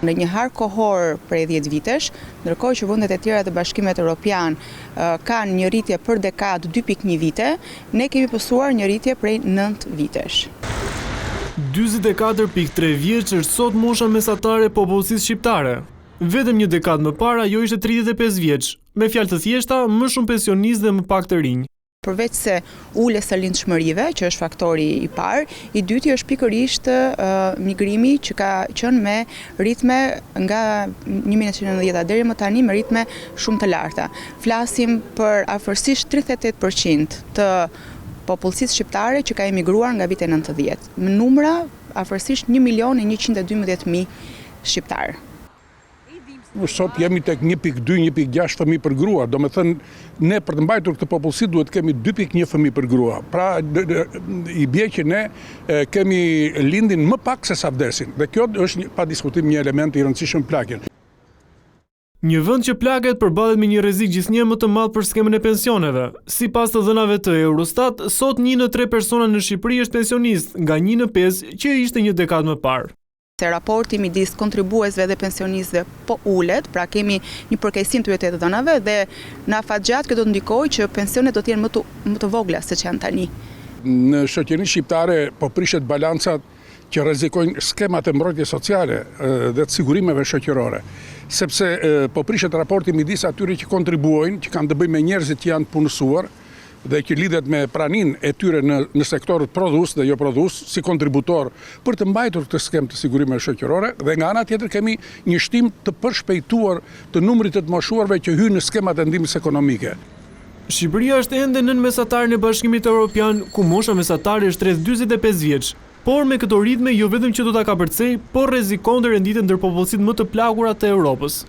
Në një harë kohor prej 10 vitesh, ndërkohë që vendet e tjera të Bashkimit Evropian kanë një rritje për dekadë 2.1 vite, ne kemi pësuar një rritje prej 9 vitesh. 24.3 vjeç është sot mosha mesatare e popullsisë shqiptare. Vetëm një dekadë më para ajo ishte 35 vjeç, me fjalë të thjeshta, më shumë pensionistë dhe më pak të rinj. Përveç se ulës së lindshmërive, që është faktori i parë, i dyti është pikërisht migrimi që ka qenë me ritme nga 1990 deri më tani me ritme shumë të larta. Flasim për afërsisht 38% të popullsisë shqiptare që ka emigruar nga vite 90. Me numra afërsisht 1.112.000 shqiptarë. Sot jemi tek 1.2, 1.6 fëmijë për grua. Do me thënë, ne për të mbajtur këtë popullsi duhet kemi 2.1 fëmijë për grua. Pra, i bie që ne kemi lindin më pak se sa vdesin. Dhe kjo është pa diskutim një element i rëndësishëm plagjen. Një vend që plaget përballet me një rrezik gjithnjë më të madh për skemën e pensioneve. Sipas të dhënave të Eurostat, sot 1 në 3 persona në Shqipëri është pensionist, nga 1 në 5 që ishte një dekadë më parë. Se raporti midis kontribuesve dhe pensionistëve po ulet, pra kemi një përkeqësim të të dhënave dhe në afat gjatë kjo do të ndikojë që pensionet do të jenë më të vogla se që janë tani. Në shoqërinë shqiptare po prishet balancat që rrezikojnë skemat e mbrojtjes sociale dhe të sigurimeve shoqërore, sepse po prishet raporti midis atyre që kontribuojnë, që kanë të bëjnë me njerëzit që janë punësuar dhe që lidhet me praninë e tyre në sektorët prodhues dhe jo prodhues si kontributor për të mbajtur këtë skemë të sigurimeve shoqërore, dhe nga ana tjetër kemi një shtim të përshpejtuar të numrit të moshuarve që hyjnë në skemat e ndihmës ekonomike. Shqipëria është ende nën mesatarin e Bashkimit Evropian, ku mosha mesatare është rreth 45 vjeç. Por me këto ritme jo vetëm që do ta kapërcej, por rrezikon të renditen ndër popullsitë më të plagura të Europës.